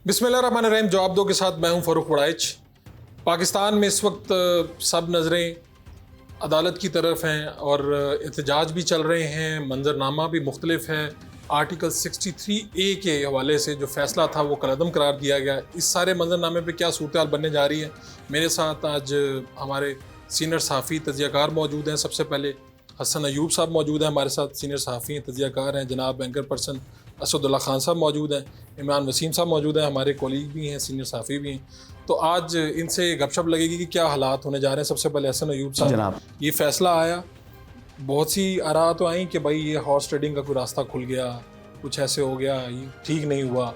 बिस्मिल्लाहिर्रहमानिर्रहीम। जवाब दो के साथ मैं हूं फ़रूक वड़ाइच। पाकिस्तान में इस वक्त सब नज़रें अदालत की तरफ हैं और एहतजाज भी चल रहे हैं, मंजरनामा भी मुख्तलिफ है। आर्टिकल 63A के हवाले से जो फ़ैसला था वो कलअदम करार दिया गया। इस सारे मंजरनामे पे क्या सूरत हाल बनने जा रही है। मेरे साथ आज हमारे सीनियर सहाफ़ी तज्ज़ियाकार मौजूद हैं। सबसे पहले हसन अयूब साहब मौजूद हैं हमारे साथ, सीनियर सहाफ़ी हैं, तज्ज़ियाकार हैं। जनाब एंकर पर्सन असदुल्ला खान साहब मौजूद हैं। इमरान वसीम साहब मौजूद हैं, हमारे कोलीग भी हैं, सीनियर सहाफ़ी भी हैं। तो आज इनसे गपशप लगेगी कि क्या हालात होने जा रहे हैं। सबसे पहले हसन अयूब साहब, जनाब, ये फ़ैसला आया, बहुत सी आरा तो आई कि भाई ये हॉर्स ट्रेडिंग का कोई रास्ता खुल गया, कुछ ऐसे हो गया, ये ठीक नहीं हुआ।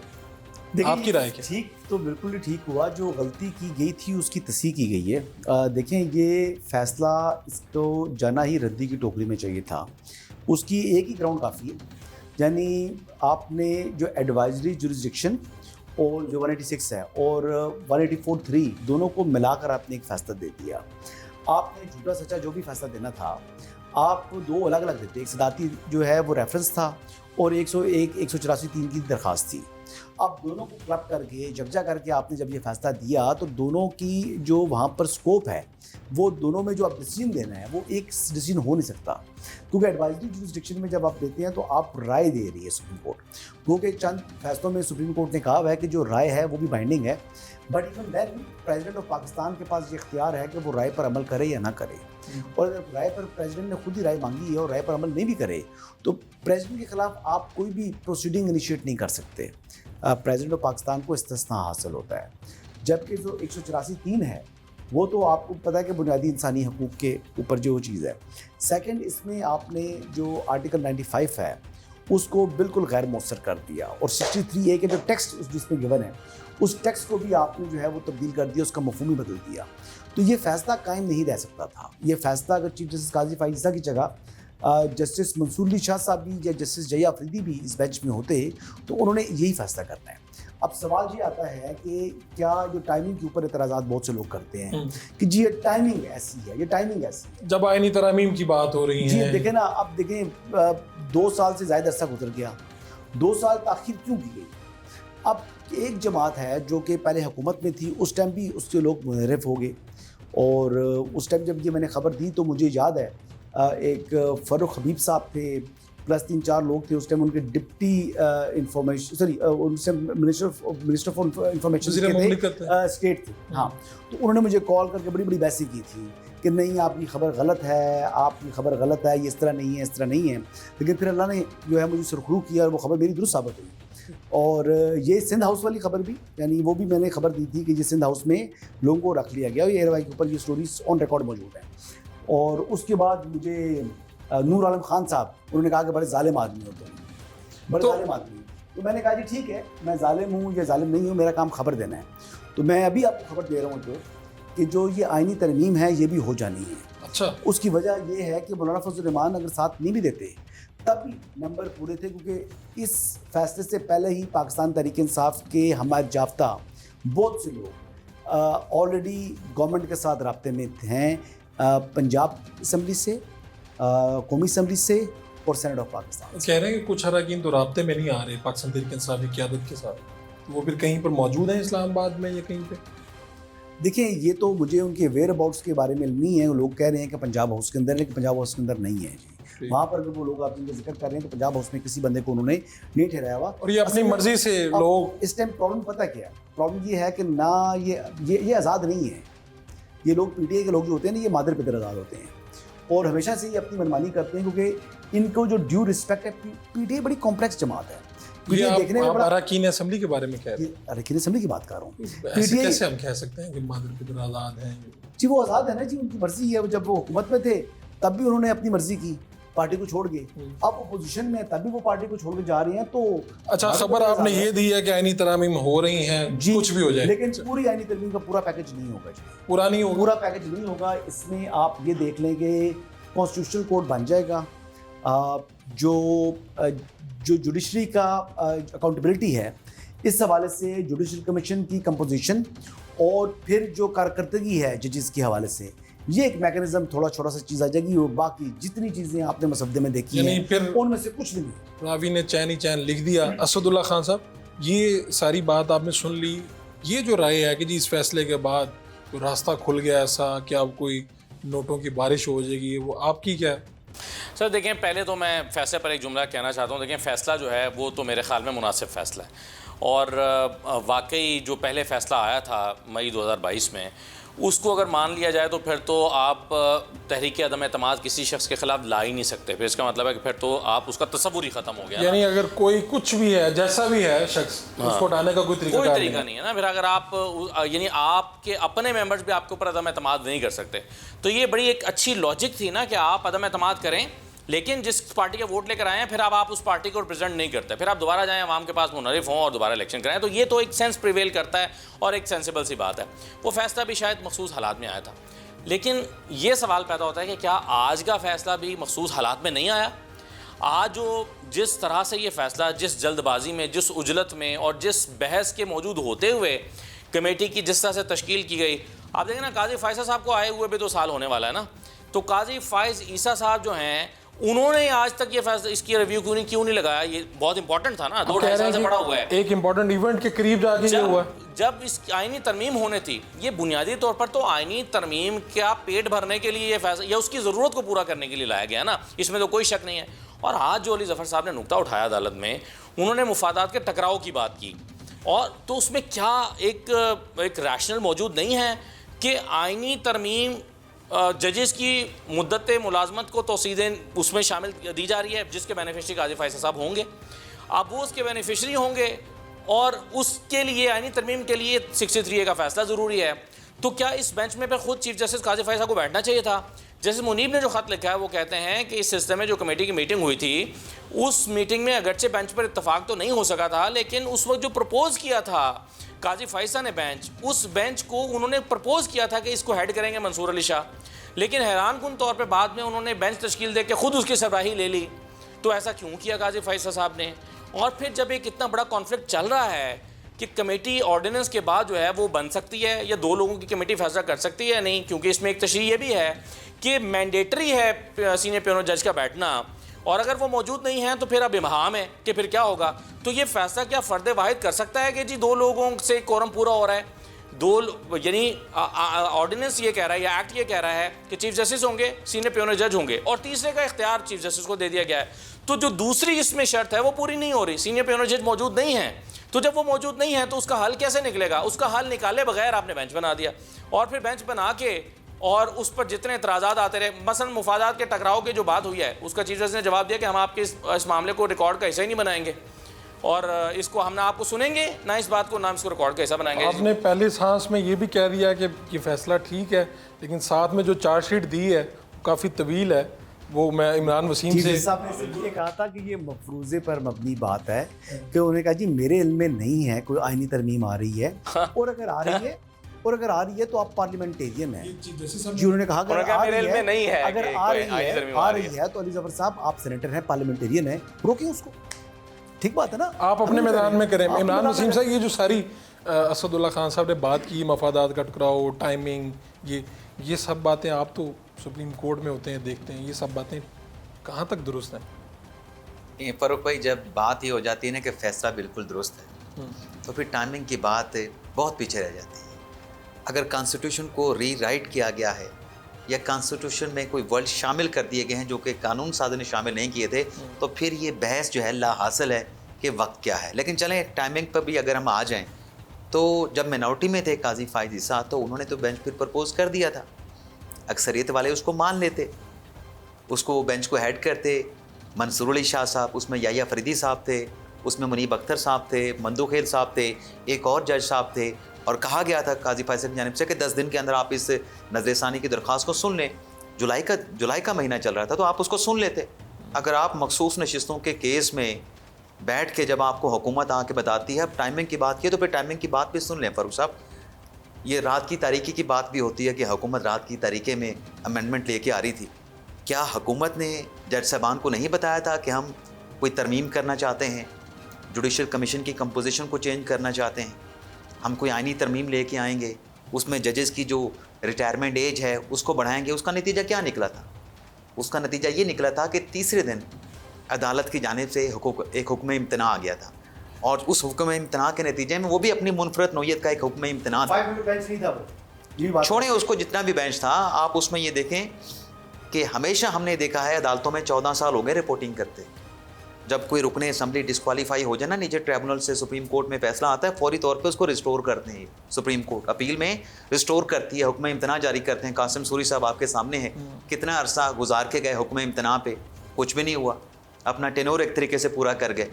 आपकी राय क्या? ठीक तो बिल्कुल ही ठीक हुआ। जो गलती की गई थी उसकी तस्हीह की गई है। देखें, ये फ़ैसला इसको जाना ही रद्दी की टोकरी में चाहिए था। उसकी एक ही ग्राउंड काफ़ी है, यानी आपने जो एडवाइजरी जुरिसडिक्शन और जो 186 है और 184(3) दोनों को मिलाकर आपने एक फ़ैसला दे दिया। आपने झूठा सच्चा जो भी फ़ैसला देना था आप दो अलग अलग देते। एक सदाती जो है वो रेफरेंस था और 101 184(3) की दरख्वास्त थी। अब दोनों को क्लब करके जगजा करके आपने जब ये फैसला दिया तो दोनों की जो वहाँ पर स्कोप है वो दोनों में जो आप डिसीजन देना है वो एक डिसीजन हो नहीं सकता, क्योंकि एडवाइजरी जुरिसडिक्शन में जब आप देते हैं तो आप राय दे रही है सुप्रीम कोर्ट, क्योंकि चंद फैसलों में सुप्रीम कोर्ट ने कहा है कि जो राय है वो भी बाइंडिंग है। But even then president of Pakistan के पास ये इख्तियार है कि वो राय पर अमल करे या ना करे। और अगर राय पर प्रेसिडेंट ने खुद ही राय मांगी है और राय पर अमल नहीं भी करे तो प्रेसिडेंट के खिलाफ आप कोई भी प्रोसीडिंग इनिशिएट नहीं कर सकते। प्रेसिडेंट ऑफ पाकिस्तान को इस्तिस्ना हासिल होता है, जबकि जो 184(3) है वो तो आपको पता है कि बुनियादी इंसानी हकूक़ के ऊपर जो चीज़ है। सेकंड, इसमें आपने जो आर्टिकल 95 है उसको बिल्कुल गैर मौसर कर दिया और 63A के जो टेक्स्ट जिसमें गिवन है उस टेक्स्ट को भी आपने जो है वो तब्दील कर दिया, उसका मफहूम ही बदल दिया। तो ये फ़ैसला कायम नहीं रह सकता था। ये फ़ैसला अगर चीफ जस्टिस काजी फाइज़ा की जगह जस्टिस मंसूर अली शाह साहब भी या जस्टिस जया अफरीदी भी इस बेंच में होते तो उन्होंने यही फ़ैसला करना है। अब सवाल ये आता है कि क्या जो टाइमिंग के ऊपर एतराज़ात बहुत से लोग करते हैं कि जी ये टाइमिंग ऐसी है, ये टाइमिंग ऐसी है। जब आईनी तरमीम की बात हो रही है जी देखें ना, अब देखें 2 साल से ज़्यादा अरसा गुजर गया, 2 साल ताख़ीर क्यों की गई? अब एक जमात है जो कि पहले हुकूमत में थी, उस टाइम भी उसके लोग मुनहरफ हो गए और उस टाइम जब ये मैंने ख़बर दी तो मुझे याद है एक फ़ारूक हबीब साहब थे प्लस 3-4 लोग थे उस टाइम, उनके डिप्टी इंफॉर्मेशन उनसे मिनिस्टर फॉर इंफॉर्मेशन स्टेट थे। हाँ, तो उन्होंने मुझे कॉल करके बड़ी बड़ी बहसी की थी कि नहीं आपकी खबर गलत है, आपकी खबर गलत है, ये इस तरह नहीं है, इस तरह नहीं है। लेकिन फिर अल्लाह ने जो है मुझे सुरखरू किया और वो खबर मेरी दुरुस्त साबित हुई। और ये सिंध हाउस वाली खबर भी, यानी वो भी मैंने खबर दी थी कि ये सिंध हाउस में लोगों को रख लिया गया, ये एयरवाई के ऊपर ये स्टोरीज ऑन रिकॉर्ड मौजूद है। और उसके बाद मुझे नूर आलम खान साहब, उन्होंने कहा कि बड़े जालिम आदमी होते हैं, बड़े जालिम आदमी। तो मैंने कहा जी ठीक है, मैं जालिम हूँ या जालिम नहीं हूँ, मेरा काम खबर देना है। तो मैं अभी आपको खबर दे रहा हूँ कि जो ये आइनी तरमीम है ये भी हो जानी है। अच्छा, उसकी वजह ये है कि मौलाना फजल रहमान अगर साथ नहीं भी देते तब भी नंबर पूरे थे, क्योंकि इस फैसले से पहले ही पाकिस्तान तहरीक इंसाफ के हमायत याफ्ता बहुत से लोग ऑलरेडी गवर्नमेंट के साथ राब्ते में हैं, पंजाब असम्बली से, कौमी असम्बली से और सेनेट ऑफ पाकिस्तान। कह रहे हैं कि कुछ अरकान तो राब्ते में नहीं आ रहे पाकिस्तान तहरीक इंसाफ की क़यादत के साथ, तो वो फिर कहीं पर मौजूद हैं इस्लामाबाद में या कहीं पे? देखिए, ये तो मुझे उनके वेयर अबाउट्स के बारे में नहीं है। लोग कह रहे हैं कि पंजाब हाउस के अंदर, लेकिन पंजाब हाउस के अंदर नहीं है जी। वहाँ पर वो लोग आप जिनका जिक्र कर रहे हैं तो पंजाब हाउस में किसी बंदे को उन्होंने नहीं ठहराया हुआ और ये अपनी मर्जी से लोग। इस टाइम प्रॉब्लम पता क्या है? प्रॉब्लम ये है कि ना ये आज़ाद नहीं है। ये लोग पीटीआई के लोग जो होते हैं ना, ये मादर पितर आज़ाद होते हैं और हमेशा से ये अपनी मनमानी करते हैं, क्योंकि इनको जो ड्यू रिस्पेक्ट है, पीटीआई बड़ी कॉम्प्लेक्स जमात है। देखने में अरकान असेंबली के बारे में कह रहे हैं, अरकान असेंबली की बात कर रहा हूँ। पीटीआई कैसे हम कह सकते हैं कि मादर पितर आज़ाद हैं? जी वो आज़ाद है ना जी, उनकी मर्जी है। जब वो हुकूमत में थे तब भी उन्होंने अपनी मर्जी की, पार्टी को छोड़ गए। अब अपोजिशन में तब भी वो पार्टी को छोड़ के जा रहे हैं। तो अच्छा, खबर आपने ये दी है कि आईनी तरमीम हो रही हैं, कुछ भी हो जाए, लेकिन पूरी आईनी तरमीम का पूरा पैकेज नहीं होगा जी, पूरा नहीं होगा, पूरा पैकेज नहीं होगा। इसमें आप ये देख लें कि कॉन्स्टिट्यूशनल कोर्ट बन जाएगा, जो जुडिशरी का अकाउंटेबिलिटी है, इस हवाले से जुडिशल कमीशन की कंपोजिशन और फिर जो कारकर्दगी है जजेस के हवाले से, ये एक मैकेनिज्म थोड़ा छोटा सा चीज़ आ जाएगी। और बाकी जितनी चीज़ें आपने मसवदे में देखी हैं फिर उनमें से कुछ नहीं। रावी ने चैन ही चैन लिख दिया। असदुल्ला खान साहब, ये सारी बात आपने सुन ली। ये जो राय है कि जी इस फैसले के बाद कोई रास्ता खुल गया ऐसा कि अब कोई नोटों की बारिश हो जाएगी, वो आपकी क्या है? सर देखें, पहले तो मैं फैसले पर एक जुमला कहना चाहता हूँ। देखें, फ़ैसला जो है वो तो मेरे ख़्याल में मुनासिब फ़ैसला है, और वाकई जो पहले फ़ैसला आया था मई 2022 में, उसको अगर मान लिया जाए तो फिर तो आप तहरीक अदम एतमाद किसी शख्स के ख़िलाफ़ ला ही नहीं सकते। फिर इसका मतलब है कि फिर तो आप उसका तसव्वुर ही ख़त्म हो गया। यानी अगर कोई कुछ भी है, जैसा भी है शख्स, उसको हटाने का कोई तरीका नहीं है ना। फिर अगर आप यानी आपके अपने मेंबर्स भी आपके ऊपर अदम एतमाद नहीं कर सकते, तो ये बड़ी एक अच्छी लॉजिक थी ना कि आप अदम एतमाद करें, लेकिन जिस पार्टी का वोट लेकर आए हैं फिर अब आप उस पार्टी को रिप्रेजेंट नहीं करते, फिर आप दोबारा जाएं अवाम के पास मुनरिफ हों और दोबारा इलेक्शन कराएं। तो ये तो एक सेंस प्रिवेल करता है और एक सेंसिबल सी बात है। वो फैसला भी शायद मखसूस हालात में आया था, लेकिन ये सवाल पैदा होता है कि क्या आज का फैसला भी मखसूस हालात में नहीं आया? आज जो जिस तरह से ये फैसला, जिस जल्दबाजी में, जिस उजलत में और जिस बहस के मौजूद होते हुए कमेटी की जिस तरह से तश्कील की गई, आप देखें ना, काजी फ़ायज़ साहब को आए हुए भी 2 साल होने वाला है ना। तो काजी फ़ायज़ ईसा साहब जो हैं, उन्होंने आज तक ये फैसला, इसकी रिव्यू क्यों नहीं लगाया? ये बहुत इंपॉर्टेंट था ना, 2-2.5 साल से बड़ा हुआ है। एक इंपॉर्टेंट इवेंट के करीब जाके ये हुआ। जब इस आईनी तरमीम होने थी, ये बुनियादी तौर पर तो आईनी तरमीम का पेट भरने के लिए ये फैसला या उसकी ज़रूरत को पूरा करने के लिए लाया गया ना, इसमें तो कोई शक नहीं है। और आज जो अली ज़फ़र साहब ने नुक्ता उठाया अदालत में, उन्होंने मुफादात के टकराव की बात की, और तो उसमें क्या एक रैशनल मौजूद नहीं है कि आईनी तरमीम जजेस की मुद्दत मुलाजमत को तोसीदें उसमें शामिल दी जा रही है, जिसके बेनिफिशरी काजी फ़ायज़ साहब होंगे। अब वो उसके बेनिफिशरी होंगे और उसके लिए आईनी तरमीम के लिए 63A का फ़ैसला ज़रूरी है। तो क्या इस बेंच में पे खुद चीफ जस्टिस काजी फ़ायज़ साहब को बैठना चाहिए था? जैसे मुनीब ने जो ख़त लिखा है, वो कहते हैं कि इस सिलसिले में जो कमेटी की मीटिंग हुई थी, उस मीटिंग में अगरचे बेंच पर इत्तफाक तो नहीं हो सका था, लेकिन उस वक्त जो प्रपोज़ किया था काजी फ़ायज़ साहब ने बेंच, उस बेंच को उन्होंने प्रपोज़ किया था कि इसको हेड करेंगे मंसूर अली शाह। लेकिन हैरानकुन तौर पे बाद में उन्होंने बेंच तश्कील दे के खुद उसकी सरबराही ले ली। तो ऐसा क्यों किया काजी फ़ायज़ साहब ने? और फिर जब एक इतना बड़ा कॉन्फ्लिक्ट चल रहा है कि कमेटी ऑर्डिनेंस के बाद जो है वो बन सकती है या 2 लोगों की कमेटी फैसला कर सकती है या नहीं, क्योंकि इसमें एक तशरीह ये भी है कि मैंडेटरी है सीनियर प्यूनो जज का बैठना, और अगर वो मौजूद नहीं है तो फिर अब इम्हाम है कि फिर क्या होगा। तो ये फैसला क्या फ़र्द वाहिद कर सकता है कि जी 2 लोगों से कोरम पूरा हो रहा है? यानी ऑर्डिनेंस ये कह रहा है या एक्ट ये कह रहा है कि चीफ जस्टिस होंगे, सीनियर प्यूनो जज होंगे, और तीसरे का इख्तियार चीफ जस्टिस को दे दिया गया है। तो जो दूसरी इसमें शर्त है वो पूरी नहीं हो रही, सीनियर प्यूनो जज मौजूद नहीं है। तो जब वो मौजूद नहीं है तो उसका हल कैसे निकलेगा? उसका हल निकाले बगैर आपने बेंच बना दिया, और फिर बेंच बना के और उस पर जितने एतराज़ात आते रहे, मसलन मुफादात के टकराव की जो बात हुई है, उसका चीफ जस्टिस ने जवाब दिया कि हम आपके इस मामले को रिकॉर्ड का हिस्सा ही नहीं बनाएंगे, और इसको हम ना आपको सुनेंगे ना इस बात को, ना इसको रिकॉर्ड का हिस्सा बनाएंगे। आपने पहले सांस में ये भी कह दिया कि ये फैसला ठीक है, लेकिन साथ में जो चार्जशीट दी है काफ़ी तवील है। वो मैं इमरान वसीम से साहब ने ये कहा था कि ये मफरूज़े पर मबनी बात है, कि उन्होंने कहा जी मेरे इल्म में नहीं है कोई आईनी तरमीम आ रही है, और अगर आ रही है तो आप पार्लियामेंटेरियन हैं। जी उन्होंने कहा अगर आ रही है तो अली ज़फ़र साहब आप सेनेटर हैं, पार्लियामेंटेरियन हैं, रोकिए उसको। ठीक बात है ना, आप अपने मैदान में करें। इमरान वसीम साहब, ये जो सारी असदुल्ला खान साहब ने बात की, मफादात का टकराव, टाइमिंग, ये सब बातें आप तो सुप्रीम कोर्ट में होते हैं, देखते हैं, ये सब बातें कहाँ तक दुरुस्त हैं? फ़ारूक भाई, जब बात ये हो जाती है ना कि फ़ैसला बिल्कुल दुरुस्त है, तो फिर टाइमिंग की बात बहुत पीछे रह जाती है। अगर कॉन्स्टिट्यूशन को रीराइट किया गया है या कॉन्स्टिट्यूशन में कोई वर्ड शामिल कर दिए गए हैं जो कि कानून साज़ ने शामिल नहीं किए थे, तो फिर ये बहस जो है ला हासिल है कि वक्त क्या है। लेकिन चलें, टाइमिंग पर भी अगर हम आ जाएं, तो जब मिनॉरिटी में थे काजी फ़ायज़ ईसा, तो उन्होंने तो बेंच फिर प्रपोज़ कर दिया था, अक्सरियत वाले उसको मान लेते, उसको बेंच को हेड करते। मंसूर अली शाह साहब, उसमें याया फरीदी साहब थे, उसमें मुनीब अख्तर साहब थे, मंदू खेल साहब थे, एक और जज साहब थे, और कहा गया था काजी फ़ायज़ की जानिब से कि 10 दिन के अंदर आप इस नज़रसानी की दरख्वास्त को सुन लें। जुलाई का महीना चल रहा था, तो आप उसको सुन लेते। अगर आप मखसूस नशिस्तों के केस में बैठ के जब आपको हुकूमत आके बताती है अब टाइमिंग की बात की, तो फिर टाइमिंग की बात भी सुन लें। फ़ारूक साहब, ये रात की तारीकी की बात भी होती है कि हुकूमत रात की तारीखे में अमेंडमेंट लेके आ रही थी। क्या हुकूमत ने जज साहबान को नहीं बताया था कि हम कोई तरमीम करना चाहते हैं, जुडिशल कमीशन की कंपोजिशन को चेंज करना चाहते हैं, हम कोई आइनी तरमीम लेके आएंगे, उसमें जजेस की जो रिटायरमेंट एज है उसको बढ़ाएंगे? उसका नतीजा क्या निकला था? उसका नतीजा ये निकला था कि तीसरे दिन अदालत की जानिब से एक हुक्म इम्तना आ गया था और उस हुक्म इम्तना के नतीजे में वो भी अपनी मुनफरद नौयत का एक हुक्म इम्तना था। 5 मिनट बेंच नहीं था वो, ये बात छोड़ें उसको, जितना भी बेंच था, आप उसमें ये देखें कि हमेशा हमने देखा है अदालतों में 14 साल हो गए रिपोर्टिंग करते। जब कोई रुकने असम्बली डिस्क्वालीफाई हो जाए ना, नीचे ट्रिब्यूनल से सुप्रीम कोर्ट में फैसला आता है, फौरी तौर पे उसको रिस्टोर करते हैं। सुप्रीम कोर्ट अपील में रिस्टोर करती है, हुक्म इम्तना जारी करते हैं। कासिम सूरी साहब आपके सामने है, कितना अरसा गुजार के गए हुक्म इम्तना पे, कुछ भी नहीं हुआ, अपना टेनोर एक तरीके से पूरा कर गए।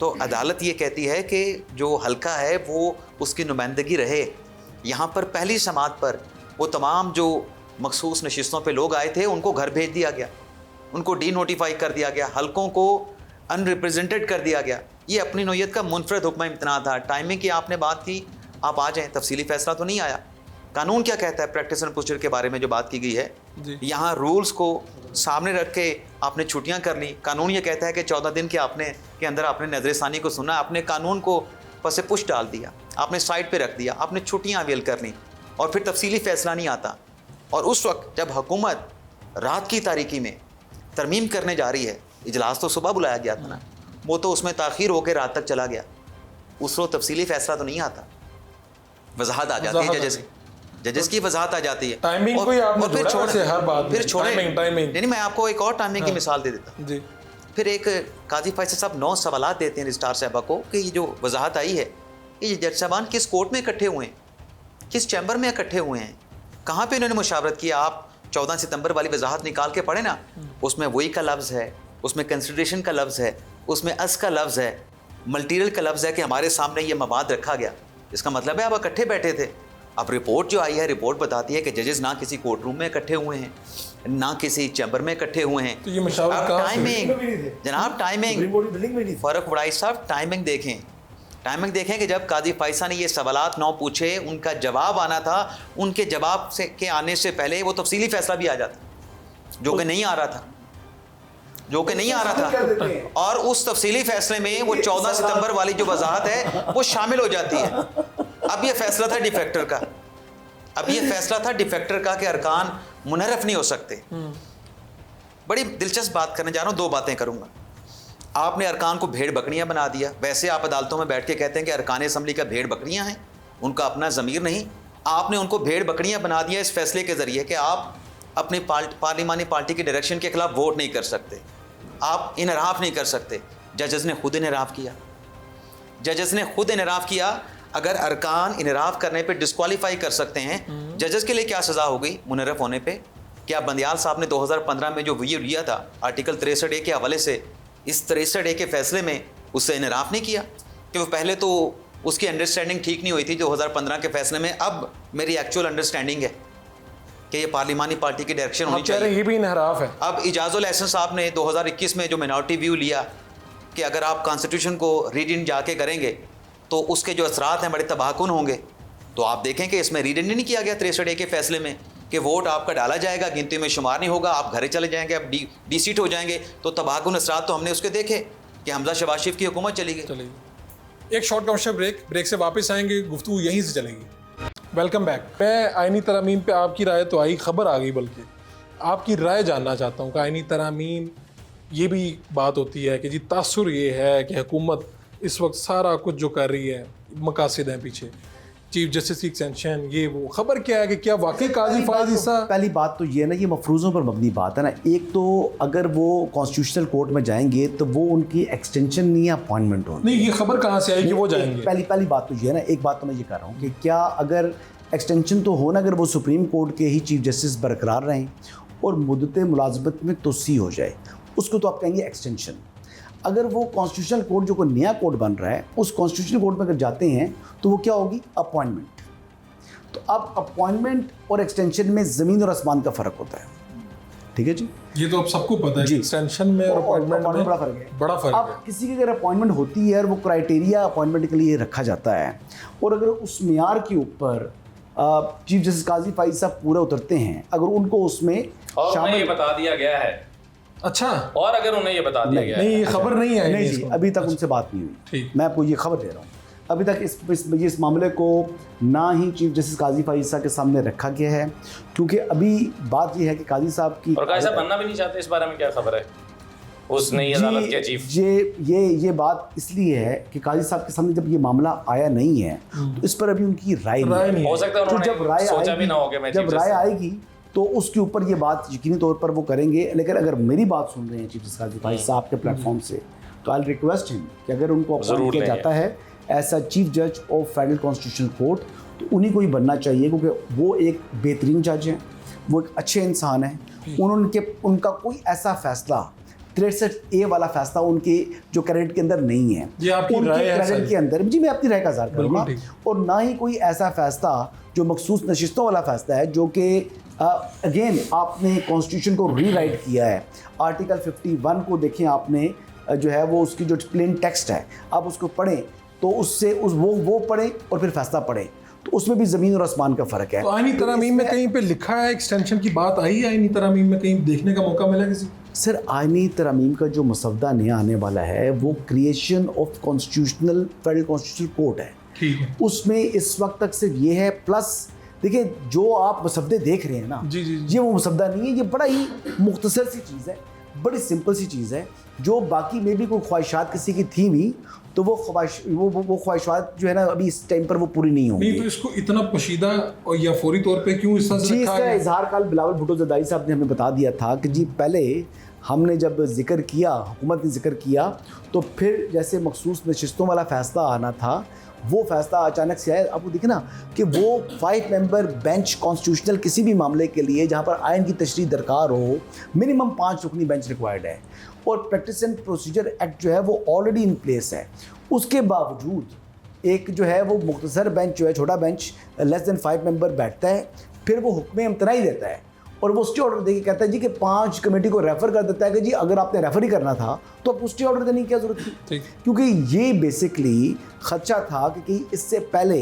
तो अदालत ये कहती है कि जो हल्का है वो उसकी नुमाइंदगी रहे। यहाँ पर पहली समात पर वो तमाम जो मखसूस नशिस्तों पे लोग आए थे उनको घर भेज दिया गया, उनको डी नोटिफाई कर दिया गया, हल्कों को अनरिप्रेजेंटेड कर दिया गया। ये अपनी नौयत का मुनफरद हुक्म इम्तना था। टाइमिंग की आपने बात की, आप आ जाएँ, तफसीली फैसला तो नहीं आया। कानून क्या कहता है प्रैक्टिस एंड प्रोसीजर के बारे में जो बात की गई है, यहाँ रूल्स को सामने रख के आपने छुट्टियाँ कर ली। कानून ये कहता है कि 14 दिन के अंदर आपने नजरसानी को सुना, आपने कानून को पसे पुश डाल दिया, आपने साइड पे रख दिया, आपने छुट्टियाँ अवेल कर ली और फिर तफसीली फैसला नहीं आता। और उस वक्त जब हुकूमत रात की तारीकी में तरमीम करने जा रही है, इजलास तो सुबह बुलाया गया था ना, वो तो उसमें ताख़ीर होकर रात तक चला गया, उस वक्त तफसीली फैसला तो नहीं आता, वजाहत आ जाती है, जजेस की वजाहत आ जाती है। टाइमिंग और, कोई आपने और फिर जोड़ा छोड़े, से हर बात फिर में, छोड़े टाइमिंग। नहीं, मैं आपको एक और टाइमिंग की मिसाल दे देता। जी। फिर एक काजी फैसल साहब 9 सवालात देते हैं रजिस्ट्रार साहबा को कि ये जो वजाहत आई है, ये जज साहबान किस कोर्ट में इकट्ठे हुए हैं, किस चैम्बर में इकट्ठे हुए हैं, कहाँ पे इन्होंने मुशावरत किया। आप 14 सितंबर वाली वजाहत निकाल के पढ़े ना, उसमें वही का लफ्ज़ है, उसमें कंसिडरेशन का लफ्ज़ है, उसमें अस का लफ्ज़ है, मल्टीरियल का लफ्ज़ है कि हमारे सामने ये मवाद रखा गया। इसका मतलब है आप इकट्ठे बैठे थे। अब रिपोर्ट जो आई है, रिपोर्ट बताती है कि जजेस ना किसी कोर्ट रूम में इकट्ठे हुए हैं, ना किसी चैम्बर में इकट्ठे हुए हैं। तो ये मशावरत कहाँ से? टाइमिंग जनाब, टाइमिंग फ़र्क बड़ाई साहब, टाइमिंग देखें, टाइमिंग देखें कि जब काजी फैसल ने ये सवालात 9 पूछे, उनका जवाब आना था, उनके जवाब से के आने से पहले वो तफसीली फैसला भी आ जाता, जो कि नहीं आ रहा था, जो कि नहीं आ रहा था। और उस तफसीली फैसले में वो 14 सितंबर वाली जो वजाहत है वो शामिल हो जाती है। अब ये फैसला था डिफेक्टर का, अब ये फैसला था डिफेक्टर का कि अरकान मुनहरफ नहीं हो सकते। बड़ी दिलचस्प बात करने जा रहा हूँ, 2 बातें करूँगा। आपने अरकान को भेड़ बकरियाँ बना दिया। वैसे आप अदालतों में बैठ के कहते हैं कि अरकान असम्बली का भेड़ बकरियाँ हैं, उनका अपना ज़मीर नहीं। आपने उनको भेड़ बकरियाँ बना दिया इस फैसले के ज़रिए कि आप अपनी पार्लिमानी पार्टी के डायरेक्शन के खिलाफ वोट नहीं कर सकते, आप इनराफ नहीं कर सकते। जजेस ने खुद इनराफ किया, जजेस ने खुद इनराफ किया। अगर अरकान इनराफ करने पे डिस्क्वालीफाई कर सकते हैं, जजेस के लिए क्या सज़ा होगी मुनरफ होने पे? क्या बंदियाल साहब ने 2015 में जो व्यू लिया था आर्टिकल 63A के हवाले से, इस 63A के फैसले में उससे इनराफ नहीं किया? कि वो पहले तो उसकी अंडरस्टैंडिंग ठीक नहीं हुई थी 2015 के फैसले में, अब मेरी एक्चुअल अंडरस्टैंडिंग है कि ये पार्लिमानी पार्टी की डायरेक्शन होनी चाहिए। ये भी इनहराफ है। अब इजाज़ुल एहसन साहब ने 2021 में जो मिनॉरिटी व्यू लिया कि अगर आप कॉन्स्टिट्यूशन को रीड इन जाके करेंगे तो उसके जो असरात हैं बड़े तबाहकुन होंगे, तो आप देखें कि इसमें रीड इन नहीं किया गया 63A के फैसले में कि वोट आपका डाला जाएगा, गिनती में शुमार नहीं होगा, आप घरे चले जाएंगे, आप डी सीट हो जाएंगे। तो तबाहकुन असरात तो हमने उसके देखे कि हमजा शहबाज शरीफ की हुकूमत चली गई। एक शॉर्ट कमर्शियल ब्रेक से वापस आएंगे, गुफ्तगू यहीं से चलेगी। Welcome back. मैं आइनी तरामीम पे आपकी राय तो आई, खबर आ गई, बल्कि आपकी राय जानना चाहता हूँ कि आइनी तरामीम, ये भी बात होती है कि जी तासुर ये है कि हुकूमत इस वक्त सारा कुछ जो कर रही है, मकासद हैं पीछे, चीफ जस्टिस की एक्सटेंशन, ये वो, खबर क्या है कि क्या वाकई काजी फायद हिस्सा? पहली बात तो ये है ना, ये मफरूज़ों पर मबनी बात है ना। एक तो अगर वो कॉन्स्टिट्यूशनल कोर्ट में जाएंगे तो वो उनकी एक्सटेंशन नहीं है, अपॉइंटमेंट होगी। नहीं, ये खबर कहाँ से आई कि वो जाएंगे? पहली बात तो ये है ना, एक बात तो मैं ये कह रहा हूँ कि क्या अगर एक्सटेंशन तो हो ना, अगर वो सुप्रीम कोर्ट के ही चीफ जस्टिस बरकरार रहें और मुद्दत मुलाजमत में तोसी हो जाए, उसको तो आप कहेंगे एक्सटेंशन। अगर वो कॉन्स्टिट्यूशनल कोर्ट जो कोई नया कोर्ट बन रहा है, उस कॉन्स्टिट्यूशनल कोर्ट में अगर जाते हैं तो वो क्या होगी? अपॉइंटमेंट। तो अब अपॉइंटमेंट और एक्सटेंशन में ज़मीन और आसमान का फ़र्क होता है, ठीक है जी? ये तो अब सबको पता है जी। एक्सटेंशन में और अपॉइंटमेंट में बड़ा फ़र्क है। बड़ा फ़र्क अब है। किसी की अगर अपॉइंटमेंट होती है और वो क्राइटेरिया अपॉइंटमेंट के लिए रखा जाता है, और अगर उस मियार के ऊपर चीफ जस्टिस काजी फाइज साहब पूरा उतरते हैं, अगर उनको उसमें शामिल ये बता दिया गया है, अच्छा, और अगर उन्हें ये बता दिया गया नहीं, ये खबर नहीं आई नहीं जी, अभी तक उनसे बात नहीं हुई। ठीक, मैं आपको ये खबर दे रहा हूँ, अभी तक इस मामले को ना ही चीफ जस्टिस काजी फाइज साहब के सामने रखा गया है, क्योंकि अभी बात यह है कि काजी साहब की, और काजी साहब बनना भी नहीं चाहते, इस बारे में क्या खबर है? उस नई अदालत के चीफ। ये बात इसलिए है कि काजी साहब के सामने जब ये मामला आया नहीं है तो इस पर अभी उनकी राय नहीं हो सकता है तो उन्होंने जब राय सोचा भी ना हो कि मैं जब राय आएगी तो उसके ऊपर ये बात यकीनी तौर पर वो करेंगे। लेकिन अगर मेरी बात सुन रहे हैं चीफ जस्टिस काजी साहब के प्लेटफॉर्म से तो आई रिक्वेस्ट हिम कि अगर उनको अपॉइंट किया जाता है ऐसा चीफ जज ऑफ फेडरल कॉन्स्टिट्यूशनल कोर्ट तो उन्हीं को ही बनना चाहिए, क्योंकि वो एक बेहतरीन जज हैं, वो एक अच्छे इंसान हैं। उनका कोई ऐसा फैसला 63A वाला फैसला उनके जो क्रेडिट के अंदर नहीं है, उनके क्रेडिट के अंदर जी मैं अपनी राय का इज़हार करूँगा। और ना ही कोई ऐसा फैसला जो मखसूस नशिस्तों वाला फैसला है जो कि अगेन आपने कॉन्स्टिट्यूशन को रीराइट किया है। आर्टिकल 51 को देखें आपने, जो है वो उसकी जो प्लेन टेक्स्ट है आप उसको पढ़ें तो उससे वो पढ़ें और फिर फैसला पढ़ें तो उसमें भी ज़मीन और आसमान का फ़र्क है। तो आईनी तरमीम में कहीं पे लिखा है एक्सटेंशन की बात आई है? आईनी तरमीम में कहीं देखने का मौका मिला किसी? सर आईनी तरमीम का जो मसवदा नया आने वाला है वो creation of constitutional federal constitutional court है। ठीक है। उसमें इस वक्त तक सिर्फ ये है, प्लस देखिए जो आप मसवदे देख रहे हैं ना जी जी ये वो मसवदा नहीं है, ये बड़ा ही मुख्तसर सी चीज़ है, बड़ी सिंपल सी चीज़ है। जो बाकी में भी कोई ख्वाहिशात किसी की थी भी तो वो ख्वाहिशात जो है ना अभी इस टाइम पर वो पूरी नहीं होंगी। नहीं तो इसको इतना पोशीदा और या फौरी तौर पे क्यों इस तरह से जी रखा इसका है? इजहार कल बिलावल भुट्टो ज़रदारी साहब ने हमें बता दिया था कि जी पहले हमने जब जिक्र किया, हुकूमत ने जिक्र किया तो फिर जैसे मखसूस नशिस्तों वाला फ़ैसला आना था वो फैसला अचानक से आया। आपको दिखे ना कि वो 5 मेंबर बेंच कॉन्स्टिट्यूशनल किसी भी मामले के लिए जहाँ पर आइन की तशरीह दरकार हो मिनिमम 5 रुकनी बेंच रिक्वायर्ड है और प्रैक्टिस एंड प्रोसीजर एक्ट जो है वो ऑलरेडी इन प्लेस है। उसके बावजूद एक जो है वो मुख्तसर बेंच जो है छोटा बेंच लेस देन 5 मेंबर बैठता है, फिर वो हुक्म इम्तनाई देता है और वो स्टे ऑर्डर देके कहता है जी कि 5 कमेटी को रेफ़र कर देता है कि जी अगर आपने रेफ़र ही करना था तो आप स्टे ऑर्डर देने की क्या ज़रूरत थी, क्योंकि ये बेसिकली खदशा था कि कहीं इससे पहले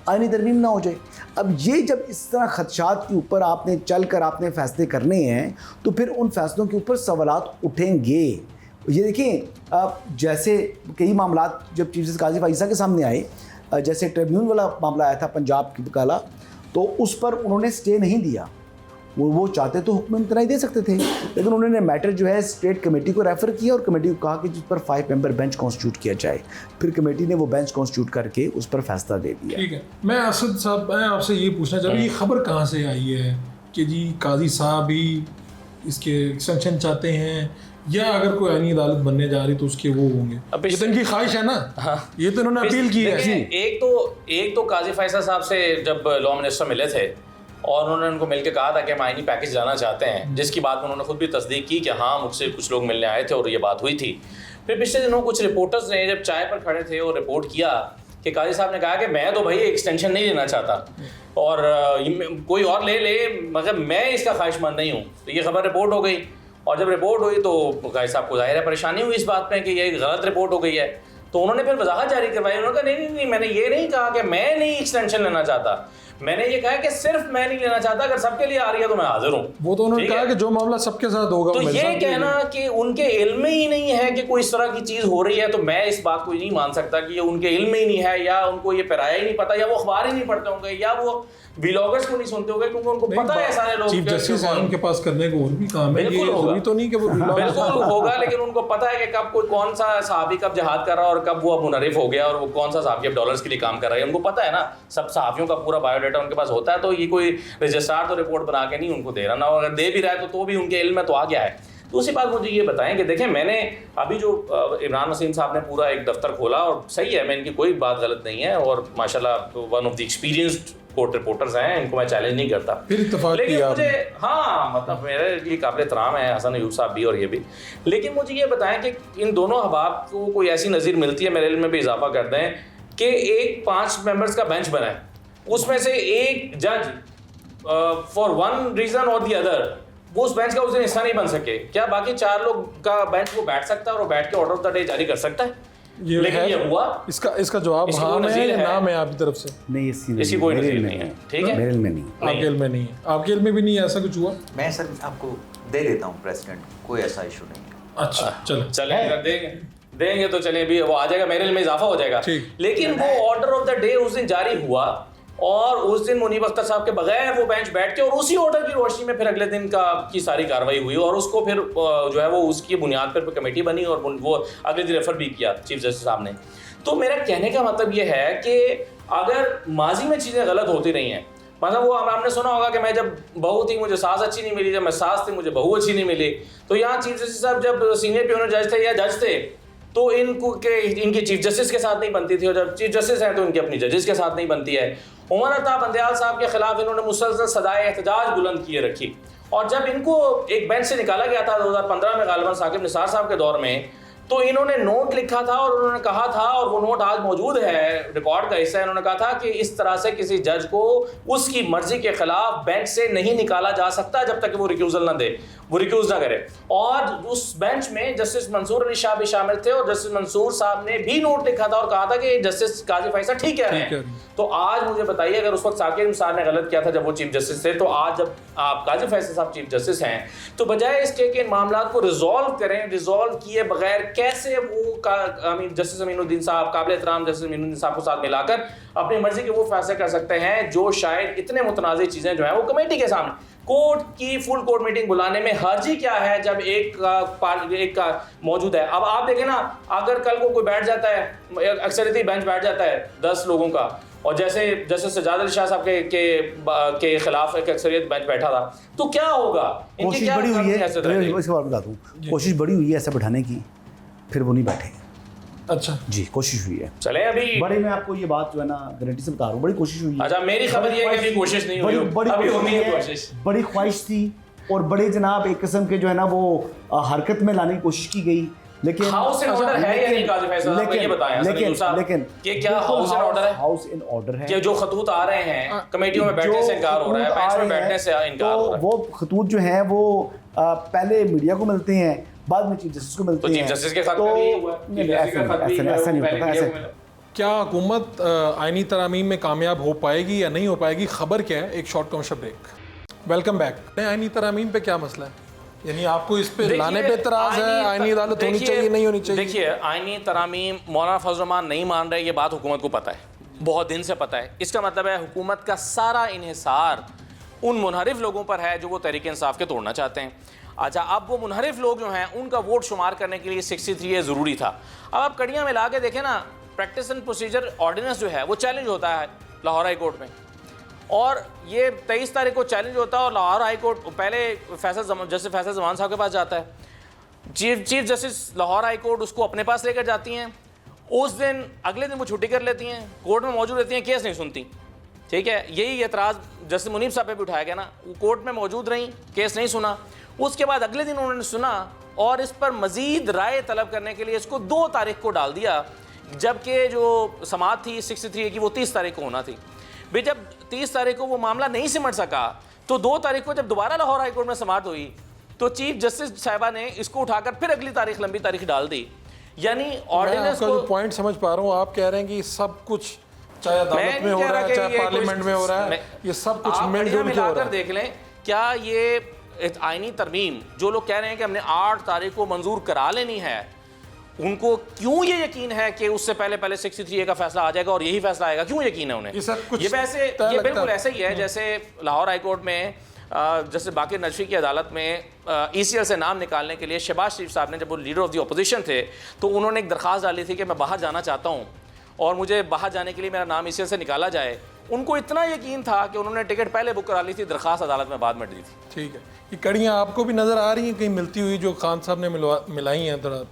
आईनी तरमीम ना हो जाए। अब ये जब इस तरह खदशात के ऊपर आपने चल कर आपने फ़ैसले करने हैं तो फिर उन फैसलों के ऊपर सवालात उठेंगे। ये देखिए जैसे कई मामला जब चीफ जस्टिस काजी फाइसा के सामने आए, जैसे ट्रिब्यूनल वाला मामला आया था पंजाब की वकाला, तो उस पर उन्होंने स्टे नहीं दिया। वो चाहते तो हुक्म इम्तनाई दे सकते थे, लेकिन उन्होंने मैटर जो है स्टेट कमेटी को रेफ़र किया और कमेटी को कहा कि जिस पर 5 मेंबर बेंच कॉन्स्टिट्यूट किया जाए। फिर कमेटी ने वो बेंच कॉन्स्टिट्यूट करके उस पर फैसला दे दिया। ठीक है। मैं असद साहब मैं आपसे ये पूछना चाह रहा हूँ, ये खबर कहाँ से आई है कि जी काजी साहब ही इसके एक्सटेंशन चाहते हैं या अगर कोई आईनी अदालत बनने जा रही तो उसके वो होंगे? ये तो इनकी ख्वाहिश है ना। हाँ। ये तो इन्होंने अपील की है। एक तो काजी फैसल साहब से जब लॉ मिनिस्टर मिले थे और उन्होंने उनको मिलकर कहा था कि हम आईनी पैकेज लाना चाहते हैं, जिसकी बात में उन्होंने खुद भी तस्दीक की कि हाँ मुझसे कुछ लोग मिलने आए थे और ये बात हुई थी। फिर पिछले दिनों कुछ रिपोर्टर्स ने जब चाय पर खड़े थे और रिपोर्ट किया कि काजी साहब ने कहा कि मैं तो भाई एक्सटेंशन नहीं लेना चाहता और कोई और ले मगर मैं इसका ख्वाहिशमंद नहीं हूँ। तो ये खबर रिपोर्ट हो गई और जब रिपोर्ट हुई तो काजी साहब को जाहिर है परेशानी हुई इस बात में कि ये गलत रिपोर्ट हो गई है। तो उन्होंने फिर वजाहत जारी करवाई। उन्होंने कहा नहीं मैंने ये नहीं कहा कि मैं नहीं एक्सटेंशन लेना चाहता, मैंने ये कहा कि सिर्फ मैं नहीं लेना चाहता, अगर सबके लिए आ रही है तो मैं हाजिर हूँ। वो तो उन्होंने कहा कि जो मामला सबके साथ होगा। तो ये कहना कि उनके इल्म में ही नहीं है कि कोई इस तरह की चीज हो रही है, तो मैं इस बात को नहीं मान सकता कि ये उनके इल्म में ही नहीं है या उनको ये पराया ही नहीं पता या वो अखबार ही नहीं पढ़ते होंगे या वो व्लॉगर्स को नहीं सुनते होंगे, क्योंकि उनको पता है सारे लोग चीफ जस्टिस साहब के पास करने को और भी काम है। ये जरूरी तो नहीं कि वो बिल्कुल होगा, लेकिन उनको पता है कि कब कोई कौन सा सहाबी कब जहाद कर रहा है और कब वो अब मुनरिफ हो गया और वो कौन सा सहाबी अब डॉलर्स के लिए काम कर रहा है। उनको पता है ना, सब सहाफियों का पूरा बायोडाटा उनके पास होता है। तो ये कोई रजिस्ट्रार तो रिपोर्ट बना के नहीं उनको दे रहा ना, अगर दे भी रहा है तो भी उनके इल्म में तो आ गया है। दूसरी बात मुझे ये बताएं कि देखें मैंने अभी जो इमरान वसीम साहब ने पूरा एक दफ्तर खोला और सही है, मैं इनकी कोई बात गलत नहीं है और माशाल्लाह one of the experienced court reporters हैं, इनको मैं चैलेंज नहीं करता। फिर इत्तेफाक लेकिन मुझे हाँ मतलब मेरे लिए काबिल एहतराम है हसन अयूब साहब भी और ये भी। लेकिन मुझे ये बताएं कि इन दोनों अहबाब को कोई ऐसी नज़ीर मिलती है, मेरे इल्म में भी इजाफा कर दें, कि एक 5 मेंबर्स का बेंच बना है, उसमें से एक जज फॉर वन रीज़न और दी अदर वो उस बेंच का उस दिन हिस्सा नहीं बन सके, क्या बाकी 4 लोग का बेंच वो बैठ सकता है और बैठ के ऑर्डर ऑफ द डे जारी कर सकता है? लेकिन ये हुआ। इसका जवाब हाँ है या ना है आपकी तरफ से? नहीं, इसी कोई नज़ीर नहीं है। ठीक है, मेरे इल्म में नहीं, आपके इल्म में नहीं है, आपके इल्म में भी नहीं ऐसा कुछ हुआ? मैं सर आपको दे देता हूँ प्रेसिडेंट, कोई ऐसा इशू नहीं है। अच्छा चलो देंगे तो चलिए भी वो आ जाएगा, मेरे इल्म में इजाफा हो जाएगा। लेकिन वो ऑर्डर ऑफ द डे उस दिन जारी हुआ और उस दिन मुनीब अख्तर साहब के बगैर वो बेंच बैठ के और उसी ऑर्डर की रोशनी में फिर अगले दिन की सारी कार्रवाई हुई और उसको फिर जो है वो उसकी बुनियाद पर कमेटी बनी और वो अगले दिन रेफर भी किया चीफ जस्टिस साहब ने। तो मेरा कहने का मतलब ये है कि अगर माजी में चीज़ें गलत होती रही हैं, मतलब वो हमने सुना होगा कि मैं जब बहू थी मुझे सास अच्छी नहीं मिली, जब मैं सास थी मुझे बहू अच्छी नहीं मिली, तो यहाँ चीफ जस्टिस साहब जब सीनियर प्यूनर जज थे या जज थे तो इनकी चीफ जस्टिस के साथ नहीं बनती थी और जब चीफ जस्टिस हैं तो इनकी अपनी जजेस के साथ नहीं बनती है। उमर अता बंदयाल साहब के खिलाफ इन्होंने मुसलसल सदाए एहतजाज बुलंद किए रखी और जब इनको एक बेंच से निकाला गया था 2015 में गालिबन साकिब निसार साहब के दौर में, तो इन्होंने नोट लिखा था और उन्होंने कहा था, और वो नोट आज मौजूद है, रिकॉर्ड का हिस्सा है, उन्होंने कहा था कि इस तरह से किसी जज को उसकी मर्जी के खिलाफ बेंच से नहीं निकाला जा सकता जब तक कि वो रिक्यूजल ना दे, वो रिक्यूज ना करे। और उस बेंच में जस्टिस मंसूर अली शाह भी शामिल थे और जस्टिस मंसूर साहब ने भी नोट लिखा था और कहा था कि जस्टिस काजी फैसला ठीक कह रहे हैं। तो आज मुझे बताइए, अगर उस वक्त साकिब निसार ने गलत किया था जब वो चीफ जस्टिस थे, तो आज जब आप काजी फैसला साहब चीफ जस्टिस हैं, तो बजाय इसके कि इन मामलों को रिजॉल्व करें, रिजॉल्व किए बगैर कैसे वो जस्टिस अमीनुद्दीन साहब, काबिल एहतराम जस्टिस अमीनुद्दीन साहब को साथ मिलाकर अपनी मर्जी के वो फैसले कर सकते हैं जो शायद इतने मुतनाज़ चीज़ें जो है वो कमेटी के सामने, कोर्ट की फुल कोर्ट मीटिंग बुलाने में हर्जी क्या है जब एक का मौजूद है। अब आप देखें ना, अगर कल को कोई बैठ जाता है, अक्सरियती बेंच बैठ जाता है 10 लोगों का, और जैसे जस्टिस सज्जाद अली शाह साहब के खिलाफ एक अक्सरियत बेंच बैठा था, तो क्या होगा? कोशिश बड़ी हुई है, इसके बारे में बता दूं, कोशिश बड़ी हुई है ऐसा बैठाने की, फिर वो नहीं बैठे। अच्छा जी, कोशिश हुई है। चले अभी बड़े, मैं आपको ये बात जो है ना गारंटी से बता रहा हूँ, बड़ी कोशिश हुई है। अच्छा, मेरी खबर ये है कि अभी कोशिश नहीं हुई, अभी होनी है कोशिश। बड़ी ख्वाहिश थी और बड़े जनाब एक किस्म के जो है ना वो हरकत में लाने की कोशिश की गई, लेकिन हाउस इन ऑर्डर है या नहीं काजी फैसला साहब, ये बताएं। लेकिन ये क्या हाउस इन ऑर्डर है? हाउस इन ऑर्डर है। जो खतूत आ रहे हैं कमेटियों में बैठने से इनकार हो रहा है, बेंच में बैठने से इनकार हो रहा है, वो खतूत जो हैं वो पहले मीडिया को मिलते हैं, बाद में चीफ जस्टिस को मिलते हैं। तो चीफ जस्टिस के खत में भी हुआ, ऐसा नहीं होता। क्या हुकूमत आईनी तरामीम में कामयाब हो पाएगी या नहीं हो पाएगी? खबर क्या है? एक short commercial break. Welcome back. आईनी तरामीम पे क्या मसला है? यानी आपको इस पे लाने पे इतराज है? आईनी अदालत होनी चाहिए, नहीं होनी चाहिए? देखिए, आईनी तरामीम मौलाना फजल रहमान नहीं मान रहे, ये बात हुकूमत को पता है, बहुत दिन से पता है। इसका मतलब है हुकूमत का सारा इन्हिसार उन मुनहरिफ लोगों पर है जो वो तहरीक इंसाफ के तोड़ना चाहते हैं। अच्छा, अब वो मुनहरिफ लोग जो हैं उनका वोट शुमार करने के लिए 63 ज़रूरी था। अब आप कड़ियाँ मिला के देखें ना, प्रैक्टिस एंड प्रोसीजर ऑर्डिनेंस जो है वो चैलेंज होता है लाहौर हाई कोर्ट में, और ये 23 तारीख को चैलेंज होता है और लाहौर हाई कोर्ट पहले जस्टिस फैसल जमान साहब के पास जाता है, chief justice Lahore high court उसको अपने पास लेकर जाती हैं, उस दिन अगले दिन वो छुट्टी कर लेती हैं, कोर्ट में मौजूद रहती हैं, केस नहीं सुनती। ठीक है, यही एतराज़ जस्टिस मुनीब साहब पे भी उठाया गया ना, वो कोर्ट में मौजूद रही, केस नहीं सुना, उसके बाद अगले दिन उन्होंने सुना और इस पर मज़ीद राय तलब करने के लिए इसको 2 तारीख को डाल दिया, जबकि जो समाअत थी 63 की वो 30 तारीख को होना थी। भाई जब 30 तारीख को वो मामला नहीं सिमट सका, तो 2 तारीख को जब दोबारा लाहौर हाई कोर्ट में समाअत हुई तो चीफ जस्टिस साहिबा ने इसको उठाकर फिर अगली तारीख, लंबी तारीख डाल दी। यानी ऑर्डिनेंस को पॉइंट समझ पा रहा हूँ, आप कह रहे हैं कि सब कुछ चाहे अदालत में हो रहा है, चाहे पार्लियामेंट में हो रहा है, ये सब कुछ मिलजुल के हो रहा है। देख लें, क्या ये आईनी तरमीम जो लोग कह रहे हैं कि हमने 8 तारीख को मंजूर करा लेनी है, उनको क्यों ये यकीन है कि उससे पहले 63A का फैसला आ जाएगा और यही फैसला आएगा? क्यों यकीन है उन्हें? ये बिल्कुल ऐसे ही है जैसे लाहौर हाई कोर्ट में जैसे बाकी नजफी की अदालत में ECL से नाम निकालने के लिए शहबाज शरीफ साहब ने, जब वो लीडर ऑफ द अपोजिशन थे, तो उन्होंने एक दरख्वास्त डाली थी कि मैं बाहर जाना चाहता हूँ और मुझे बाहर जाने के लिए मेरा नाम ECL से निकाला जाए। उनको इतना यकीन था कि उन्होंने टिकट पहले बुक करा ली थी, दरख्वास्त अदालत में बाद में दी थी। ठीक है, ये कड़ियाँ आपको भी नज़र आ रही हैं कहीं मिलती हुई जो खान साहब ने मिलाई हैं? थोड़ा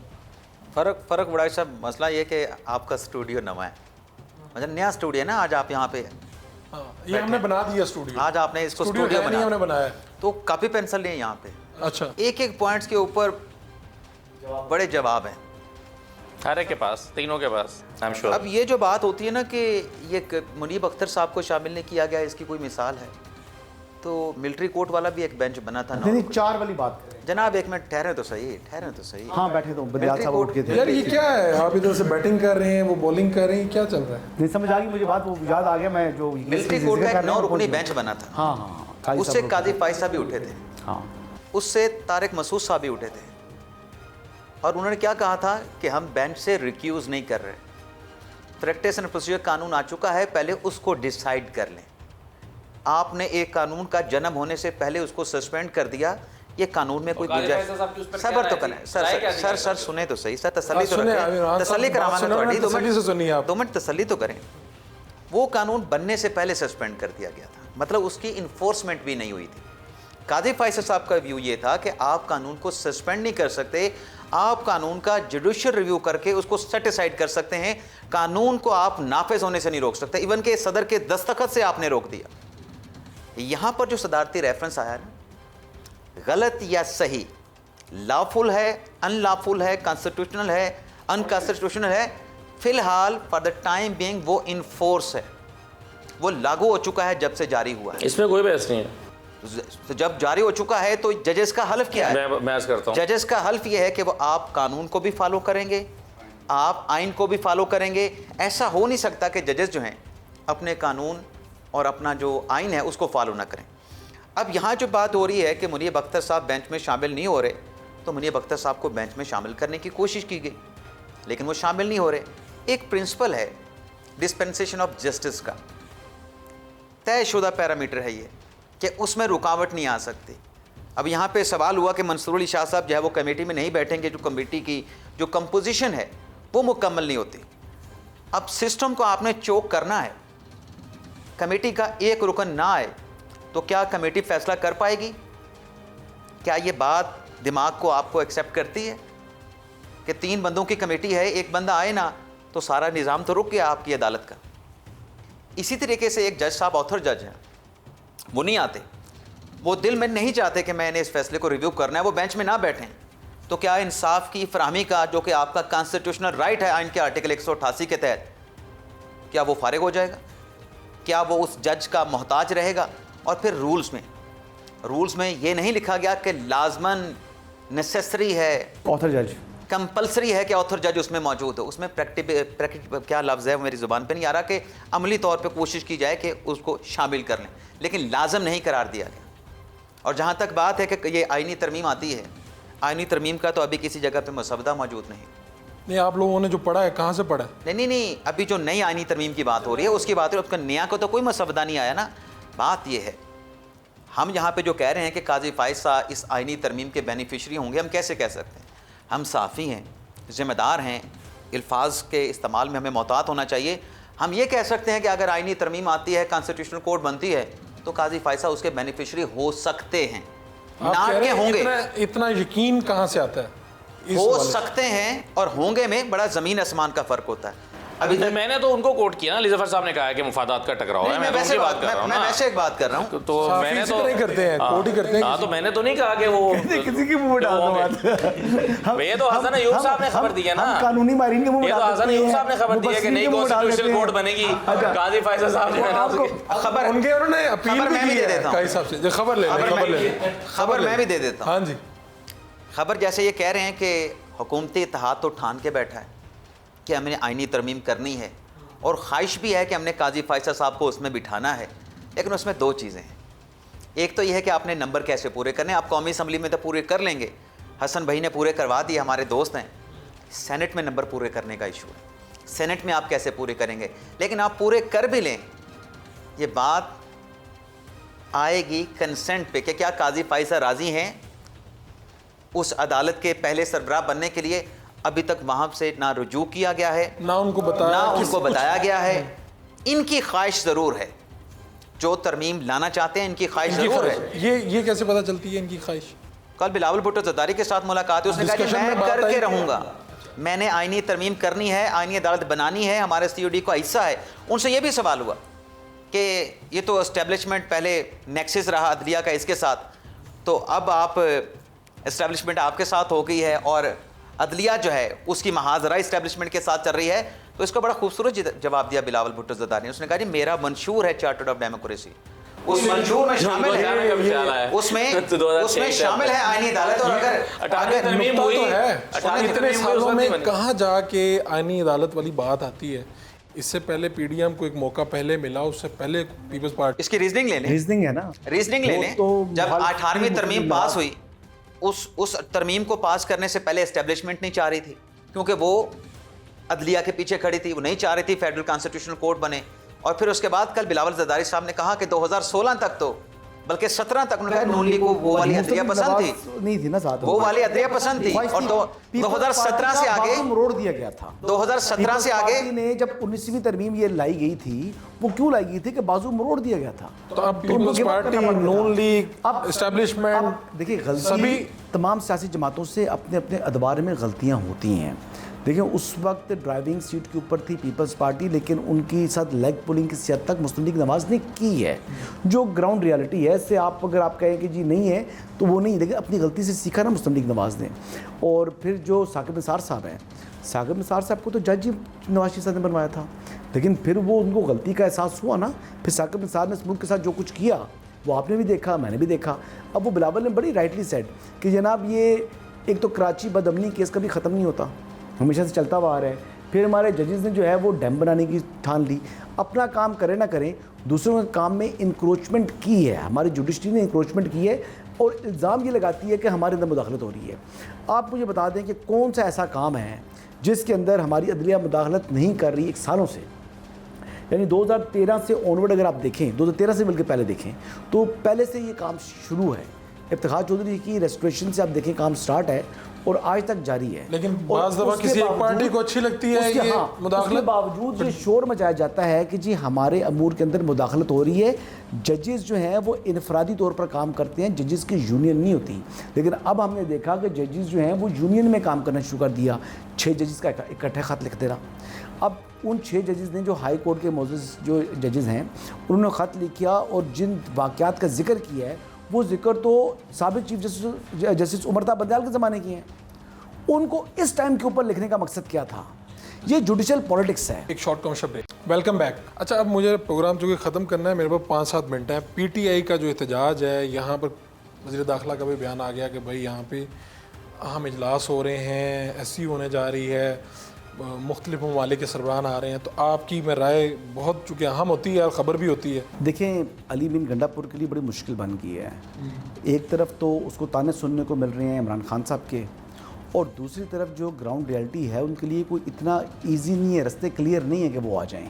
फ़र्क बड़ा साहब, मसला ये कि आपका स्टूडियो नवा है, मतलब नया स्टूडियो है ना, आज आप यहाँ पे ये हमने बना दिया स्टूडियो, आज आपने इसको स्टूडियो हमने बनाया, तो कॉपी पेंसिल नहीं है यहाँ पे। अच्छा, एक पॉइंट्स के ऊपर बड़े जवाब हैं हर एक के पास, तीनों के पास, आई एम श्योर। अब ये जो बात होती है ना कि ये मुनीब अख्तर साहब को शामिल नहीं किया गया, इसकी कोई मिसाल है? तो मिलिट्री कोर्ट वाला भी एक बेंच बना था, नहीं 4 वाली बात करें जनाब, एक मिनट ठहरे तो सही। हाँ बैठे तो बदियाल साहब उठ के थे। यार ये क्या है, आप इधर से बैटिंग कर रहे हैं, वो बॉलिंग कर रहे हैं, क्या चल रहा है? नहीं समझ आ गई मुझे बात, वो याद आ गया। मैं जो मिलिट्री कोर्ट का 9 रुकनी बेंच बना था, हाँ, उससे काजी फाइज साहब भी उठे थे, हाँ, उससे तारिक मसूद साहब भी उठे थे, और उन्होंने क्या कहा था कि हम बेंच से रिक्यूज़ नहीं कर रहे। प्रैक्टिस एंड प्रोसीजर कानून आ चुका है, पहले उसको डिसाइड कर लें। आपने एक कानून का जन्म होने से पहले उसको सस्पेंड कर दिया, ये कानून में कोई गुंजाइश सबर तो करें। सर सुने तो सही सर, तसल्ली तो रखें, तसल्ली करावाना थोड़ी, 2 मिनट तसल्ली तो करें। वो कानून बनने से पहले सस्पेंड कर दिया गया था, मतलब उसकी इन्फोर्समेंट भी नहीं हुई थी। काजी फैसल साहब का व्यू ये था कि आप कानून को सस्पेंड नहीं कर सकते, आप कानून का जुडिशियल रिव्यू करके उसको सेट असाइड कर सकते हैं, कानून को आप नाफिज होने से नहीं रोक सकते। इवन के सदर के दस्तखत से आपने रोक दिया। यहाँ पर जो सदारती रेफरेंस आया ना, गलत या सही, लॉफुल है, अनलॉफुल है, कॉन्स्टिट्यूशनल है, अनकॉन्स्टिट्यूशनल है, फिलहाल फॉर द टाइम बीइंग वो इनफोर्स है, वो लागू हो चुका है जब से जारी हुआ है। इसमें कोई बहस नहीं है। तो जब जारी हो चुका है तो जजेस का हल्फ क्या है? मैं बहस करता हूं। जजेस का हल्फ ये है कि वो आप कानून को भी फॉलो करेंगे, आप आइन को भी फॉलो करेंगे। ऐसा हो नहीं सकता कि जजेस जो हैं अपने कानून और अपना जो आइन है उसको फॉलो ना करें। अब यहाँ जो बात हो रही है कि मुनीब अख्तर साहब बेंच में शामिल नहीं हो रहे, तो मुनीब अख्तर साहब को बेंच में शामिल करने की कोशिश की गई, लेकिन वो शामिल नहीं हो रहे। एक प्रिंसिपल है डिस्पेंसेशन ऑफ जस्टिस का, तयशुदा पैरामीटर है ये कि उसमें रुकावट नहीं आ सकती। अब यहाँ पे सवाल हुआ कि मंसूर अली शाह साहब जो है वो कमेटी में नहीं बैठेंगे, जो कमेटी की जो कंपोजिशन है वो मुकम्मल नहीं होती। अब सिस्टम को आपने चोक करना है, कमेटी का एक रुकन ना आए तो क्या कमेटी फैसला कर पाएगी? क्या ये बात दिमाग को आपको एक्सेप्ट करती है कि 3 बंदों की कमेटी है, एक बंदा आए ना तो सारा निज़ाम तो रुक गया आपकी अदालत का। इसी तरीके से एक जज साहब ऑथर जज हैं, वो नहीं आते, वो दिल में नहीं चाहते कि मैंने इस फैसले को रिव्यू करना है, वो बेंच में ना बैठें, तो क्या इंसाफ की फराहमी का जो कि आपका कॉन्स्टिट्यूशनल राइट है आइन के आर्टिकल 188 के तहत, क्या वो फारिग हो जाएगा? क्या वो उस जज का मोहताज रहेगा? और फिर रूल्स में ये नहीं लिखा गया कि लाजमन नेसेसरी है, ऑथर जज कंपलसरी है कि ऑथर जज उसमें मौजूद हो। उसमें प्रैक्टिकल क्या लफ्ज़ है वो मेरी ज़ुबान पे नहीं आ रहा, कि अमली तौर पे कोशिश की जाए कि उसको शामिल कर लें, लेकिन लाजम नहीं करार दिया गया। और जहाँ तक बात है कि ये आइनी तरमीम आती है, आइनी तरमीम का तो अभी किसी जगह पे मसवदा मौजूद नहीं। आप लोगों ने जो पढ़ा है कहाँ से पढ़ा है? नहीं, अभी जो नई आइनी तरमीम की बात हो रही है उसकी बात है, उसका नया को तो कोई मसवदा नहीं आया ना। बात यह है, हम यहाँ पे जो कह रहे हैं कि काजी फायसा इस आइनी तरमीम के बेनिफिशरी होंगे, हम कैसे कह सकते हैं? हम साफ़ी हैं, ज़िम्मेदार हैं, अल्फाज के इस्तेमाल में हमें मोहतात होना चाहिए। हम ये कह सकते हैं कि अगर आइनी तरमीम आती है, कॉन्स्टिट्यूशनल कोड बनती है, तो काजी फायसा उसके बेनिफिशरी हो सकते हैं, ना के होंगे। इतना यकीन कहाँ से आता है? हो सकते हैं और होंगे में बड़ा ज़मीन आसमान का फ़र्क होता है। अभी मैंने तो उनको कोट किया ना, अली जफर साहब ने कहा है कि मुफादात का टकराव है। मैं वैसे बात कर रहा हूं, मैं वैसे एक बात कर रहा हूं, तो मैंने तो नहीं करते हैं, कोट ही करते हैं। हां, तो मैंने तो नहीं कहा कि वो किसी की मुंह डाल दो बात। ये तो हसन अयूब साहब ने खबर दी है ना, कानूनी मारीन के मुंह ये तो हसन अयूब साहब ने खबर दी है कि नई कॉन्स्टिट्यूशनल कोड बनेगी। काजी फैसल साहब जो है ना, खबर उनके उन्होंने अपील मैं भी दे देता हूं, काजी साहब से खबर ले, खबर मैं भी दे देता हूं। हां जी, खबर जैसे ये कह रहे हैं कि हुकूमती इत्तेहाद तो ठान के बैठा है कि हमने आइनी तरमीम करनी है, और ख्वाहिश भी है कि हमने काजी फैसल साहब को उसमें बिठाना है, लेकिन उसमें 2 चीज़ें हैं। एक तो यह है कि आपने नंबर कैसे पूरे करने। आप कौमी असम्बली में तो पूरे कर लेंगे, हसन भाई ने पूरे करवा दिए, हमारे दोस्त हैं। सेनेट में नंबर पूरे करने का इशू है, सेनेट में आप कैसे पूरे करेंगे? लेकिन आप पूरे कर भी लें, ये बात आएगी कंसेंट पे कि क्या काजी फैसल राज़ी हैं उस अदालत के पहले सरबराह बनने के लिए। अभी तक वहाँ से ना रुजू किया गया है, ना उनको बताया गया है। इनकी ख्वाहिश ज़रूर है, जो तरमीम लाना चाहते हैं इनकी ख्वाहिश ज़रूर है। ये कैसे पता चलती है इनकी ख्वाहिश? कल बिलावल भुट्टो ज़रदारी के साथ मुलाकात है, उसने कहा कि मैं करके रहूँगा, मैंने आइनी तरमीम करनी है, आइनी अदालत बनानी है, हमारे COD का हिस्सा है। उनसे ये भी सवाल हुआ कि ये तो एस्टेब्लिशमेंट पहले नेक्सिस रहा अदलिया का इसके साथ, तो अब आप एस्टेब्लिशमेंट आपके साथ हो गई है और अदलिया जो है उसकी महाजरा इस्टेब्लिशमेंट के साथ चल रही है। तो इसका बड़ा खूबसूरत जवाब दिया बिलावल भुट्टो ज़रदारी ने। उसने कहा जी मेरा मंशूर है चार्टर्ड ऑफ डेमोक्रेसी, उस मंशूर में शामिल है, उसमें शामिल है आईनी अदालत। और अगर तरमीम हुई तो है, इतने सालों में कहाँ जाके आईनी अदालत वाली बात आती है? इससे पहले PDM को एक मौका पहले मिला, उससे पहले पीपल्स पार्टी। इसकी रीजनिंग ले लें, रीजनिंग है ना, रीजनिंग ले लें। जब 18वीं तरमीम पास हुई, उस तरमीम को पास करने से पहले एस्टेब्लिशमेंट नहीं चाह रही थी, क्योंकि वो अदलिया के पीछे खड़ी थी, वो नहीं चाह रही थी फेडरल कॉन्स्टिट्यूशनल कोर्ट बने। और फिर उसके बाद कल बिलावल जरदारी साहब ने कहा कि 2016 तक तो, बल्कि 17 तक उन्होंने कहा नून लीग को वो वाली अदलिया पसंद थी, नहीं थी ना साथ, वो वाली अदलिया पसंद थी। और 2017 से आगे रोड दिया गया था। 2017 से आगे ने जब 19वीं तरमीम ये लाई गई थी, वो क्यों लाई गई थी कि बाजू मरोड़ दिया गया था। तो अब पीपल्स पार्टी, नून लीग, अब एस्टेब्लिशमेंट, देखिए गलती सभी तमाम सियासी जमातों से अपने अपने अदवार में गलतियां होती हैं। देखिए उस वक्त ड्राइविंग सीट के ऊपर थी पीपल्स पार्टी, लेकिन उनकी साथ लेग पुलिंग की सियासत तक मुस्लिम लीग नवाज़ ने की है, जो ग्राउंड रियलिटी है। इससे आप अगर आप कहें कि जी नहीं है तो वो नहीं, लेकिन अपनी गलती से सीखा ना मुस्लिम लीग नवाज़ ने। और फिर जो साकिब निसार साहब हैं, साकिब निसार साहब को तो जज ही नवाज शरीफ साहब ने बनवाया था, लेकिन फिर वो उनको गलती का एहसास हुआ ना, फिर साकिब निसार ने इस मुल्क के साथ जो कुछ किया वो आपने भी देखा, मैंने भी देखा। अब वो बिलावल ने बड़ी राइटली सेड कि जनाब ये एक तो कराची बदअमनी केस कभी ख़त्म नहीं होता, हमेशा से चलता हुआ आ रहा है। फिर हमारे जजेस ने जो है वो डैम बनाने की ठान ली, अपना काम करें ना करें, दूसरों के काम में इंक्रोचमेंट की है, हमारी जुडिशरी ने इंक्रोचमेंट की है और इल्ज़ाम ये लगाती है कि हमारे अंदर मुदाखलत हो रही है। आप मुझे बता दें कि कौन सा ऐसा काम है जिसके अंदर हमारी अदलिया मुदाखलत नहीं कर रही एक सालों से। यानी 2013 से ऑनवर्ड अगर आप देखें, 2013 से बल्कि पहले देखें तो पहले से ये काम शुरू है। इफ्तिखार चौधरी की रेस्टोरेशन से आप देखें काम स्टार्ट है और आज तक जारी है। लेकिन बाज़ दफ़ा किसी एक पार्टी को अच्छी लगती है ये मुदाखलत, उसके बावजूद ये शोर मचाया जाता है कि जी हमारे अमूर के अंदर मुदाखलत हो रही है। जजेस जो हैं वो इनफरादी तौर पर काम करते हैं, जजेस की यूनियन नहीं होती। लेकिन अब हमने देखा कि जजेस जो हैं वो यूनियन में काम करना शुरू कर दिया। 6 जजेस का इकट्ठा ख़त लिख देना। अब उन 6 जजेस ने जो हाई कोर्ट के मोअज़्ज़िज़ जो जजेस हैं उन्होंने ख़त लिखा और जिन वाक़यात का जिक्र किया है वो जिक्र तो साबिक़ चीफ जस्टिस उमर ता बंदयाल के ज़माने की हैं। उनको इस टाइम के ऊपर लिखने का मकसद क्या था? ये जुडिशल पॉलिटिक्स है। एक short commercial break, welcome back. अच्छा, अब मुझे प्रोग्राम जो कि ख़त्म करना है, मेरे पास 5-7 मिनट हैं। PTI का जो एहतजाज है, यहाँ पर वज़ीर दाखिला का भी बयान आ गया कि भाई यहाँ पे अहम इजलास हो रहे हैं, SC होने जा रही है, मुख्तलिफ ममालिक के सरबराहान आ रहे हैं। तो आपकी मैं राय बहुत चूँकि अहम होती है और ख़बर भी होती है। देखें, अली बिन गंडापुर के लिए बड़ी मुश्किल बन गई है। एक तरफ तो उसको ताने सुनने को मिल रहे हैं इमरान खान साहब के, और दूसरी तरफ जो ग्राउंड रियलिटी है उनके लिए कोई इतना इजी नहीं है, रास्ते क्लियर नहीं है कि वो आ जाएं।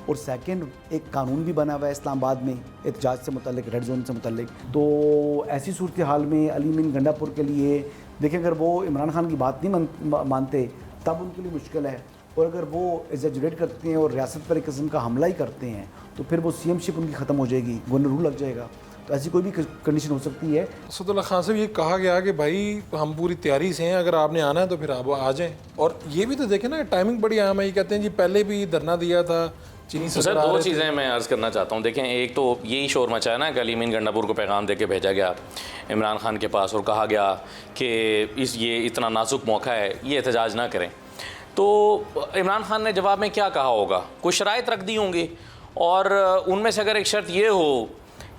और सेकंड, एक कानून भी बना हुआ है इस्लामाबाद में एहतजाज से मुतल्लिक, रेड जोन से मुतल्लिक। तो ऐसी सूरत हाल में अली बिन गंडापुर के लिए देखें, अगर वो इमरान खान की बात नहीं मानते तब उनके लिए मुश्किल है, और अगर वो एग्जैजरेट करते हैं और रियासत पर एक किस्म का हमला ही करते हैं तो फिर वो CMशिप उनकी ख़त्म हो जाएगी, गवर्नर रूल लग जाएगा। तो ऐसी कोई भी कंडीशन हो सकती है। असदुल्ला खान से ये कहा गया कि भाई हम पूरी तैयारी से हैं, अगर आपने आना है तो फिर आप आ जाएं। और ये भी तो देखें ना, टाइमिंग बड़ी अहम है। ये कहते हैं जी पहले भी धरना दिया था चीनी सर, सरकार। 2 चीज़ें मैं अर्ज़ करना चाहता हूँ। देखें, एक तो यही शोर मचाया ना कि अली बिन गंडापुर को पैगाम दे के भेजा गया इमरान खान के पास और कहा गया कि ये इतना नाजुक मौका है, ये एहतजाज ना करें। तो इमरान खान ने जवाब में क्या कहा होगा? कुछ शराइत रख दी होंगी, और उनमें से अगर एक शर्त ये हो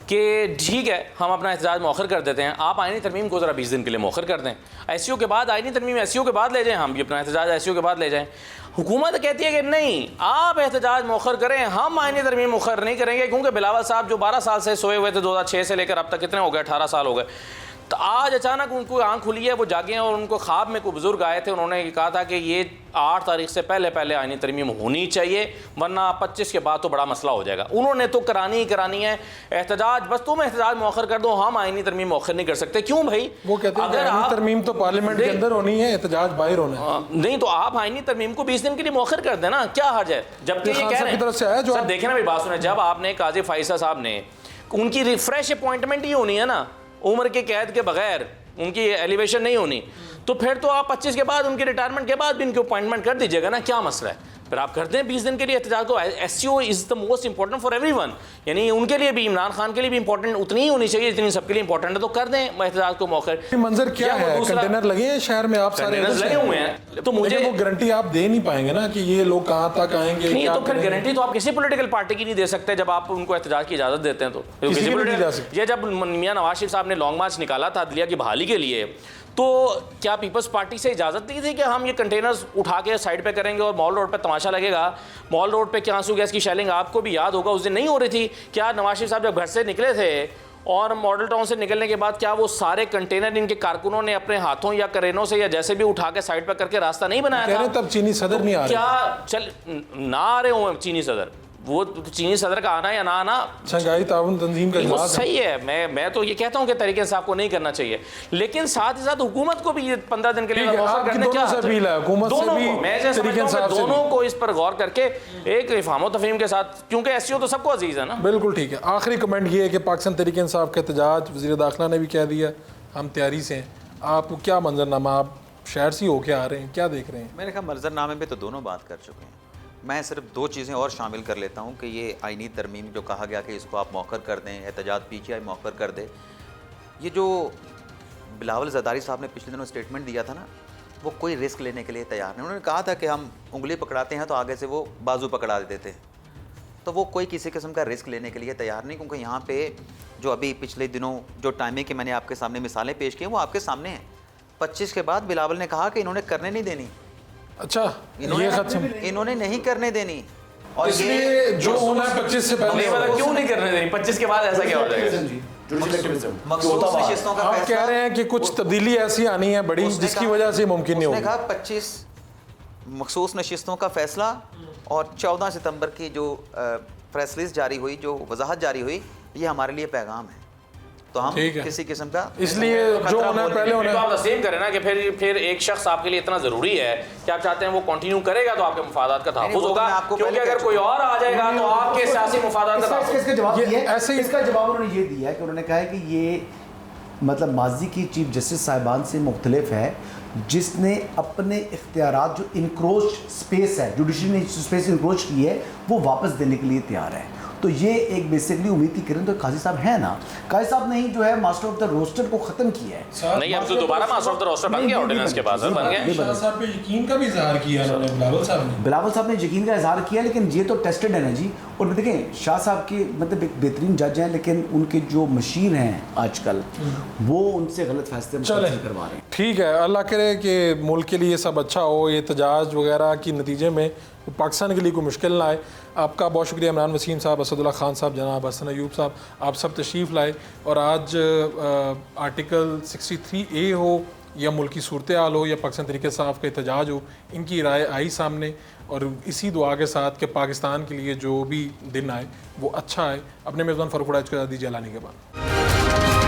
कि ठीक है हम अपना एहतजाज मौखर कर देते हैं, आप आईनी तरमीम को ज़रा 20 दिन के लिए मौखर कर दें, SCO के बाद आईनी तरमीम SCO के बाद ले जाएं, हम भी अपना एहतजाज SCO के बाद ले जाएं। हुकूमत कहती है कि नहीं, आप एहतजाज मौखर करें, हम आईनी तरमीम मौखर नहीं करेंगे, क्योंकि बिलावल साहब जो 12 साल से सोए हुए थे, 2006 से लेकर अब तक कितने हो गए, 18 साल हो गए। तो आज अचानक उनको आंख खुली है, वो जागे हैं, और उनको ख्वाब में कोई बुजुर्ग आए थे, उन्होंने कहा था कि ये 8 तारीख से पहले आईनी तरमीम होनी चाहिए, वरना 25 के बाद तो बड़ा मसला हो जाएगा। उन्होंने तो करानी ही करानी है एहतजाज, बस तुम एहतजाज मौखर कर दो, हम आईनी तरमीम मौखर नहीं कर सकते। क्यों भाई? वो कहते हैं कि आईनी तरमीम तो पार्लियामेंट के अंदर होनी है, एहतजाज बाहर होना है। नहीं तो आप आईनी तरमीम को 20 दिन के लिए मौखर कर देना, क्या हर्ज है? जबकि ये कह रहे हैं, सर देखें ना मेरी बात सुने, जब आपने काजी फाइसा साहब ने, उनकी रिफ्रेश अपॉइंटमेंट ही होनी है ना, उम्र के कैद के बगैर उनकी एलिवेशन नहीं होनी, तो फिर तो आप 25 के बाद, उनके रिटायरमेंट के बाद भी उनकी अपॉइंटमेंट कर दीजिएगा ना, क्या मसला है? फिर आप करते हैं 20 दिन के लिए एहतजाज को। SCO is the most important for everyone, यानी उनके लिए भी, इमरान खान के लिए भी इंपॉर्टेंट उतनी ही होनी चाहिए जितनी सबके लिए इंपॉर्टेंट है। तो कर दें एहतजाज को मौखर। मंजर क्या है? कंटेनर लगे हैं शहर में, आप सारे लगे हुए हैं, तो मुझे वो गारंटी आप दे नहीं पाएंगे ना कि ये लोग कहाँ तक आएंगे। नहीं, तो फिर गारंटी तो आप किसी पॉलिटिकल पार्टी की नहीं दे सकते जब आप उनको एहतजाज की इजाज़त देते हैं। तो ये जब मियां नवाज शरीफ साहब ने लॉन्ग मार्च निकाला था अदलिया की बहाली के लिए, तो क्या पीपल्स पार्टी से इजाज़त दी थी कि हम ये कंटेनर्स उठा के साइड पे करेंगे और मॉल रोड पे तमाशा लगेगा? मॉल रोड पे क्या आंसू गैस की शेलिंग आपको भी याद होगा उस दिन नहीं हो रही थी? क्या नवाज शरीफ साहब जब घर से निकले थे और मॉडल टाउन से निकलने के बाद क्या वो सारे कंटेनर इनके कारकुनों ने अपने हाथों या क्रेनों से या जैसे भी उठा के साइड पर करके रास्ता नहीं बनाया कह था? रहे तब चीनी सदर नहीं आ रहे। क्या चल ना आ रहे हो चीनी सदर, वो चीनी सदर का आना या ना आना शंघाई ताउन तंजीम का वो इजलास है। सही है। मैं तो ये कहता हूँ कि तरीके इंसाफ को नहीं करना चाहिए, लेकिन साथ ही साथ हुकूमत को भी ये 15 दिन के लिए ठीक है, ऑफर आपकी करने दोनों क्या से हर्ज है? अपील है, हुकूमत से दोनों भी, को, मैं जैसे तरीके समझता हूँ कि इंसाफ से दोनों भी। को इस पर गौर करके एक इफ़हाम व तफहीम के साथ, क्योंकि एसईओ तो सबको अजीज है ना। बिल्कुल ठीक है। आखिरी कमेंट ये है कि पाकिस्तान तहरीक इंसाफ का एहतजाज वज़ीर दाखिला ने भी कह दिया हम तैयारी से हैं। आपको क्या मंजरनामा, आप शहर से होके आ रहे हैं, क्या देख रहे हैं? मेरे ख्याल मंजरनामे पे तो दोनों बात कर चुके हैं। मैं सिर्फ 2 चीज़ें और शामिल कर लेता हूँ कि ये आईनी तरमीम जो कहा गया कि इसको आप मौखर कर दें, एहतजाज PTI मौखर कर दे। ये जो बिलावल ज़रदारी साहब ने पिछले दिनों स्टेटमेंट दिया था ना, वो कोई रिस्क लेने के लिए तैयार नहीं। उन्होंने कहा था कि हम उंगली पकड़ाते हैं तो आगे से वो बाजू पकड़ा देते थे, तो वो कोई किसी किस्म का रिस्क लेने के लिए तैयार नहीं, क्योंकि यहाँ पे जो अभी पिछले दिनों जो टाइमिंग की मैंने आपके सामने मिसालें पेश की हैं वो आपके सामने हैं। 25 के बाद बिलावल ने कहा कि इन्होंने करने नहीं देनी। अच्छा, ये खत्म, इन्होंने नहीं करने देनी। और इसलिए जो होना है 25 से नहीं पहले मतलब क्यों नहीं करने देंगे? 25 के बाद ऐसा क्या हो जाएगा? मखसूस नशिस्तों का आप फैसला कह रहे हैं कि कुछ तब्दीली ऐसी आनी है बड़ी उसने जिसकी कहा- वजह से मुमकिन नहीं उसने होगी। कहा 25 मखसूस नशिस्तों का फैसला और 14 सितंबर की जो प्रेस रिलीज जारी हुई, जो वजाहत जारी हुई, ये हमारे लिए पैगाम है। तो हम ठीक है। किसी किस्म का इसलिए जो खतरा होना है बोल पहले रहे हैं। होना तो है। आप तस्लीम करें ना कि फिर एक शख्स आपके लिए इतना ज़रूरी है कि आप चाहते हैं वो कंटिन्यू करेगा तो आपके मफादात का नहीं, तहफ़्फ़ुज़ वो तो होगा, मैं आपको क्योंकि पहले अगर कह कोई चुका और आ जाएगा तो आपके सियासी मफादात का तहफ़्फ़ुज़। इसका जवाब ये ये है, ऐसे ही- इसका जवाब उन्होंने ये दिया है कि उन्होंने कहा है कि ये मतलब माजी की चीफ जस्टिस साहिबान से मुख्तलिफ है, जिसने अपने इख्तियारात जो इंक्रोच स्पेस है, जुडिशरी ने स्पेस इंक्रोच की है, वो वापस देने के लिए तैयार है। तो ये एक बेसिकली उम्मीद ही करें तो काजी साहब है ना, काजी साहब ने ही जो है मास्टर ऑफ द रोस्टर को ख़त्म किया है। नहीं, अब तो दोबारा मास्टर ऑफ द रोस्टर बन गया ऑर्डिनेंस के बाद, सर बन गया। शाह साहब पे यकीन का भी इजहार किया उन्होंने, बिलावल साहब ने। बिलावल साहब ने यकीन का इजहार किया, लेकिन ये तो टेस्टेड है ना जी। और देखें शाह साहब के मतलब एक बेहतरीन जज हैं, लेकिन उनके जो मशीर हैं आजकल वो उनसे गलत फैसले मुसलसल करवा रहे हैं। ठीक है, अल्लाह करे कि मुल्क के लिए सब अच्छा हो, ये एहतजाज वगैरह की नतीजे में पाकिस्तान के लिए कोई मुश्किल ना आए। आपका बहुत शुक्रिया इमरान वसीम साहब, असदुल्ला खान साहब, जनाब हसन अयूब साहब, आप सब तशरीफ़ लाए। और आज आर्टिकल 63A हो या मुल्की सूरत हाल हो या पाकिस्तान तरीके इंसाफ का एहतजाज हो, इनकी राय आई सामने, और इसी दुआ के साथ कि पाकिस्तान के लिए जो भी दिन आए वो अच्छा आए। अपने मेज़बान फ़ारूक वड़ाइच को दीजिए लाने के बाद।